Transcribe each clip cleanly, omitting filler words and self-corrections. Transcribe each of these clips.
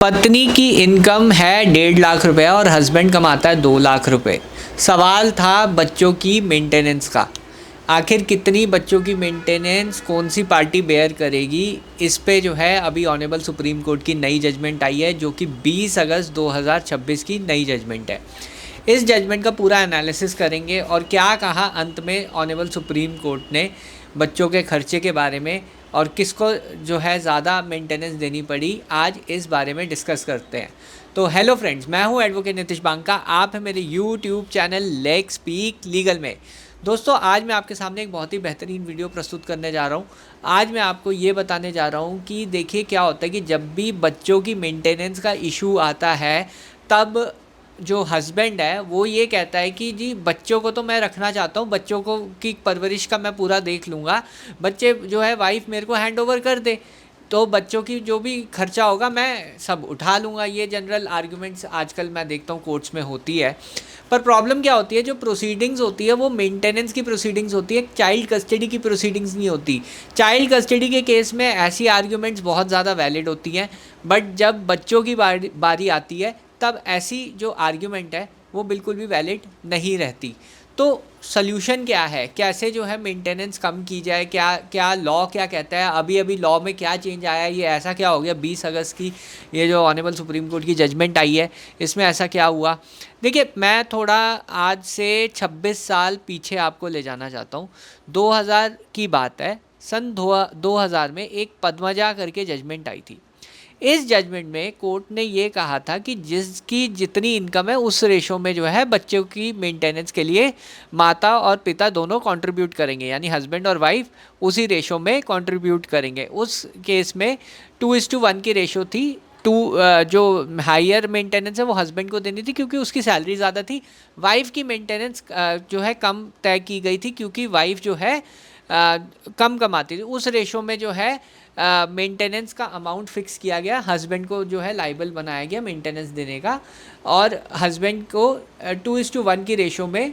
पत्नी की इनकम है 1.5 लाख रुपए और हस्बैंड कमाता है 2 लाख रुपए। सवाल था बच्चों की मेंटेनेंस का। आखिर कितनी बच्चों की मेंटेनेंस कौन सी पार्टी बेयर करेगी, इस पे जो है अभी ऑनेबल सुप्रीम कोर्ट की नई जजमेंट आई है, जो कि 20 अगस्त 2026 की नई जजमेंट है। इस जजमेंट का पूरा एनालिसिस करेंगे और क्या कहा अंत में ऑनेबल सुप्रीम कोर्ट ने बच्चों के खर्चे के बारे में और किसको जो है ज़्यादा मेंटेनेंस देनी पड़ी, आज इस बारे में डिस्कस करते हैं। तो हेलो फ्रेंड्स, मैं हूं एडवोकेट नितिश बांका, आप हैं मेरे YouTube channel let's speak legal में। दोस्तों, आज मैं आपके सामने एक बहुत ही बेहतरीन वीडियो प्रस्तुत करने जा रहा हूं। आज मैं आपको ये बताने जा रहा हूं कि देखिए क्या होता है कि जब भी बच्चों की मेंटेनेंस का इशू आता है, तब जो हस्बैंड है वो ये कहता है कि जी बच्चों को तो मैं रखना चाहता हूँ, बच्चों को की परवरिश का मैं पूरा देख लूँगा, बच्चे जो है वाइफ मेरे को हैंड ओवर कर दे, तो बच्चों की जो भी खर्चा होगा मैं सब उठा लूँगा। ये जनरल आर्ग्यूमेंट्स आजकल मैं देखता हूँ कोर्ट्स में होती है। पर प्रॉब्लम क्या होती है, जो प्रोसीडिंग्स होती है वो मेंटेनेंस की प्रोसीडिंग्स होती है, चाइल्ड कस्टडी की प्रोसीडिंग्स नहीं होती। चाइल्ड कस्टडी के केस में ऐसी आर्ग्यूमेंट्स बहुत ज़्यादा वैलिड होती हैं, बट जब बच्चों की बारी आती है तब ऐसी जो आर्ग्यूमेंट है वो बिल्कुल भी वैलिड नहीं रहती। तो सल्यूशन क्या है, कैसे जो है मेंटेनेंस कम की जाए, क्या लॉ क्या कहता है, अभी लॉ में क्या चेंज आया है, ये ऐसा क्या हो गया 20 अगस्त की ये जो ऑनेबल सुप्रीम कोर्ट की जजमेंट आई है, इसमें ऐसा क्या हुआ। देखिए, मैं थोड़ा आज से 26 साल पीछे आपको ले जाना चाहता हूँ। 2000 की बात है, सन 2000 में एक पद्मजा करके जजमेंट आई थी। इस जजमेंट में कोर्ट ने ये कहा था कि जिसकी जितनी इनकम है उस रेशो में जो है बच्चों की मेंटेनेंस के लिए माता और पिता दोनों कंट्रीब्यूट करेंगे, यानी हस्बैंड और वाइफ उसी रेशो में कंट्रीब्यूट करेंगे। उस केस में 2:1 की रेशो थी। जो हायर मेंटेनेंस है वो हस्बैंड को देनी थी क्योंकि उसकी सैलरी ज़्यादा थी। वाइफ की मेंटेनेंस जो है कम तय की गई थी क्योंकि वाइफ जो है कम कमाती थी। उस रेशो में जो है मेंटेनेंस का अमाउंट फिक्स किया गया, हस्बैंड को जो है लाइबल बनाया गया मेंटेनेंस देने का, और हस्बैंड को 2:1 की रेशो में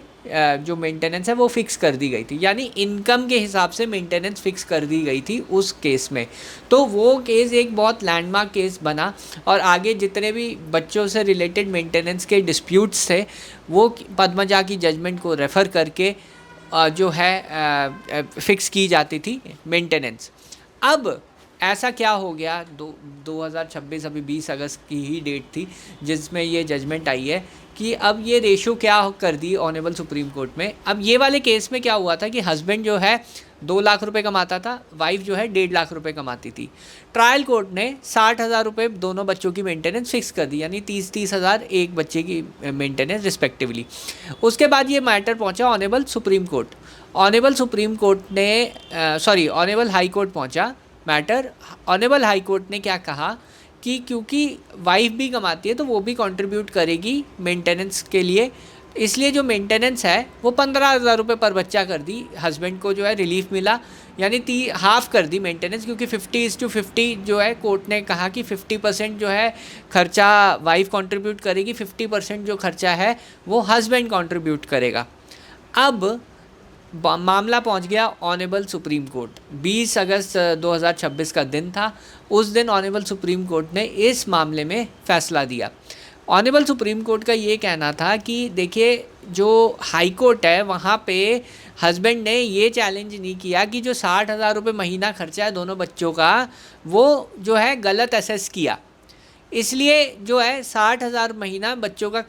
जो मेंटेनेंस है वो फिक्स कर दी गई थी, यानी इनकम के हिसाब से मेंटेनेंस फिक्स कर दी गई थी उस केस में। तो वो केस एक बहुत लैंडमार्क केस बना और आगे जितने भी बच्चों से रिलेटेड मेंटेनेंस के डिस्प्यूट्स थे वो पद्मजा की जजमेंट को रेफ़र करके जो है फिक्स की जाती थी मेंटेनेंस। अब ऐसा क्या हो गया, 2026 अभी 20 अगस्त की ही डेट थी जिसमें ये जजमेंट आई है कि अब ये रेशो क्या कर दी ऑनेबल सुप्रीम कोर्ट में। अब ये वाले केस में क्या हुआ था कि हस्बैंड जो है 2 लाख रुपए कमाता था, वाइफ जो है 1.5 लाख रुपए कमाती थी। ट्रायल कोर्ट ने 60,000 रुपये दोनों बच्चों की मेंटेनेंस फिक्स कर दी, यानी 30-30 हज़ार एक बच्चे की मेंटेनेंस रिस्पेक्टिवली। उसके बाद ये मैटर पहुंचा honourable supreme court. Honourable supreme court ने ऑनेबल हाई कोर्ट पहुंचा मैटर। ऑनेबल हाई कोर्ट ने क्या कहा कि क्योंकि वाइफ भी कमाती है तो वो भी कंट्रीब्यूट करेगी मेंटेनेंस के लिए, इसलिए जो मेंटेनेंस है वो 15,000 रुपये पर बच्चा कर दी। हस्बैंड को जो है रिलीफ मिला, यानी हाफ़ कर दी मेंटेनेंस, क्योंकि 50:50 जो है कोर्ट ने कहा कि 50% जो है खर्चा वाइफ कंट्रीब्यूट करेगी, 50% जो खर्चा है वो हस्बैंड कंट्रीब्यूट करेगा। अब मामला पहुंच गया ऑनेबल सुप्रीम कोर्ट। 20 अगस्त 2026 का दिन था। उस दिन ऑनेबल सुप्रीम कोर्ट ने इस मामले में फ़ैसला दिया। ऑनेबल सुप्रीम कोर्ट का ये कहना था कि देखिए, जो हाई कोर्ट है वहाँ पे हस्बैंड ने ये चैलेंज नहीं किया कि जो 60,000 रुपये महीना खर्चा है दोनों बच्चों का वो जो है गलत असेस किया, इसलिए जो है 60,000 महीना बच्चों का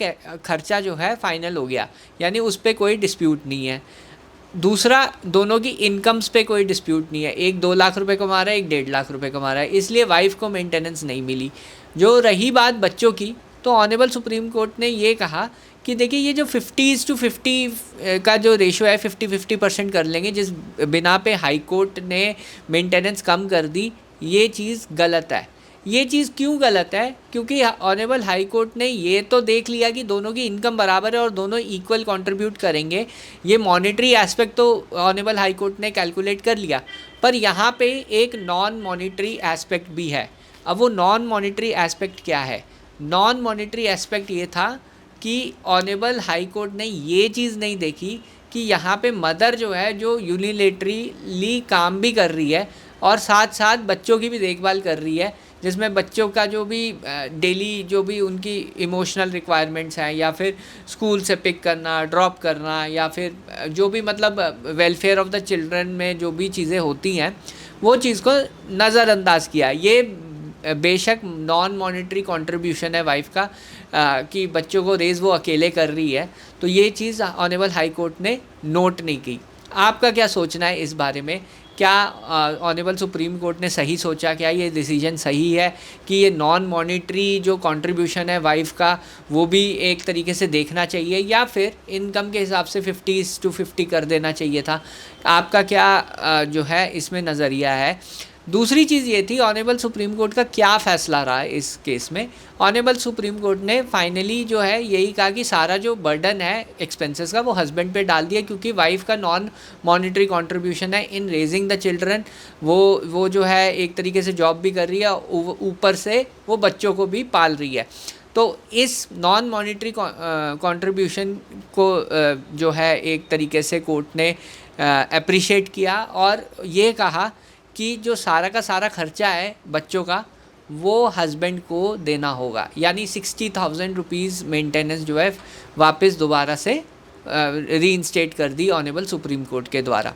खर्चा जो है फाइनल हो गया, यानी उस पर कोई डिस्प्यूट नहीं है। दूसरा, दोनों की इनकम्स पे कोई डिस्प्यूट नहीं है, एक 2 लाख रुपए कमा रहा है, एक 1.5 लाख रुपए कमा रहा है, इसलिए वाइफ को मेंटेनेंस नहीं मिली। जो रही बात बच्चों की, तो ऑनेबल सुप्रीम कोर्ट ने ये कहा कि देखिए, ये जो 50:50 का जो रेशो है 50-50% कर लेंगे, जिस बिना पे हाई कोर्ट ने मेंटेनेंस कम कर दी, ये चीज़ गलत है। ये चीज़ क्यों गलत है, क्योंकि ऑनेबल हाई कोर्ट ने ये तो देख लिया कि दोनों की इनकम बराबर है और दोनों इक्वल कंट्रीब्यूट करेंगे। ये मॉनेटरी एस्पेक्ट तो ऑनेबल हाई कोर्ट ने कैलकुलेट कर लिया, पर यहाँ पे एक नॉन मॉनेटरी एस्पेक्ट भी है। अब वो नॉन मॉनेटरी एस्पेक्ट क्या है? नॉन मॉनेटरी एस्पेक्ट ये था कि ऑनेबल हाई कोर्ट ने ये चीज़ नहीं देखी कि यहाँ पे मदर जो है, जो यूनिलेटरीली काम भी कर रही है और साथ साथ बच्चों की भी देखभाल कर रही है, जिसमें बच्चों का जो भी डेली जो भी उनकी इमोशनल रिक्वायरमेंट्स हैं, या फिर स्कूल से पिक करना, ड्रॉप करना, या फिर जो भी मतलब वेलफेयर ऑफ द चिल्ड्रन में जो भी चीज़ें होती हैं, वो चीज़ को नज़रअंदाज किया। ये बेशक नॉन मॉनेटरी कंट्रीब्यूशन है वाइफ का, कि बच्चों को रेज़ वो अकेले कर रही है, तो ये चीज़ ऑनरेबल हाई कोर्ट ने नोट नहीं की। आपका क्या सोचना है इस बारे में? क्या ऑनरेबल सुप्रीम कोर्ट ने सही सोचा? क्या ये डिसीजन सही है कि ये नॉन मॉनेटरी जो कंट्रीब्यूशन है वाइफ का, वो भी एक तरीके से देखना चाहिए, या फिर इनकम के हिसाब से 50-50 कर देना चाहिए था? आपका क्या जो है इसमें नज़रिया है? दूसरी चीज़ ये थी, ऑनरेबल सुप्रीम कोर्ट का क्या फ़ैसला रहा इस केस में। ऑनरेबल सुप्रीम कोर्ट ने फाइनली जो है यही कहा कि सारा जो बर्डन है एक्सपेंसेस का वो हस्बैंड पे डाल दिया, क्योंकि वाइफ का नॉन मॉनेटरी कंट्रीब्यूशन है इन रेजिंग द चिल्ड्रन। वो जो है एक तरीके से जॉब भी कर रही है, ऊपर से वो बच्चों को भी पाल रही है। तो इस नॉन मॉनेटरी कंट्रीब्यूशन को जो है एक तरीके से कोर्ट ने अप्रिशिएट किया, और ये कहा कि जो सारा का सारा खर्चा है बच्चों का वो हस्बैंड को देना होगा, यानी 60,000 रुपीज़ मेंटेनेंस जो है वापस दोबारा से रीइंस्टेट कर दी ऑनरेबल सुप्रीम कोर्ट के द्वारा।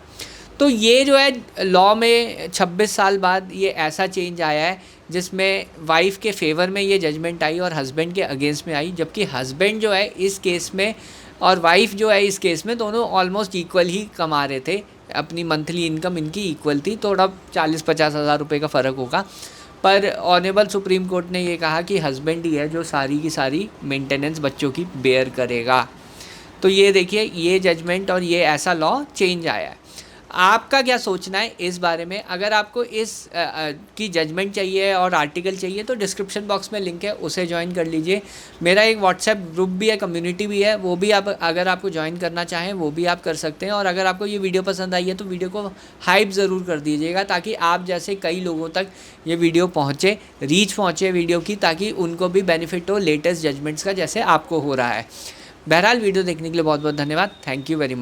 तो ये जो है लॉ में 26 साल बाद ये ऐसा चेंज आया है जिसमें वाइफ के फेवर में ये जजमेंट आई और हस्बैंड के अगेंस्ट में आई, जबकि हस्बैंड जो है इस केस में और वाइफ जो है इस केस में दोनों ऑलमोस्ट इक्वल ही कमा रहे थे, अपनी मंथली इनकम इनकी इक्वल थी, थोड़ा 40-50 हज़ार रुपये का फ़र्क होगा। पर ऑनरेबल सुप्रीम कोर्ट ने ये कहा कि हस्बैंड ही है जो सारी की सारी मेंटेनेंस बच्चों की बेयर करेगा। तो ये देखिए, ये जजमेंट और ये ऐसा लॉ चेंज आया है। आपका क्या सोचना है इस बारे में? अगर आपको इस की जजमेंट चाहिए और आर्टिकल चाहिए तो डिस्क्रिप्शन बॉक्स में लिंक है, उसे ज्वाइन कर लीजिए। मेरा एक व्हाट्सएप ग्रुप भी है, कम्युनिटी भी है, वो भी आप अगर आपको ज्वाइन करना चाहें वो भी आप कर सकते हैं। और अगर आपको ये वीडियो पसंद आई है तो वीडियो को हाइप ज़रूर कर दीजिएगा, ताकि आप जैसे कई लोगों तक ये वीडियो पहुँचे, रीच पहुँचे वीडियो की, ताकि उनको भी बेनिफिट हो लेटेस्ट जजमेंट्स का, जैसे आपको हो रहा है। बहरहाल वीडियो देखने के लिए बहुत बहुत धन्यवाद। Thank you very much.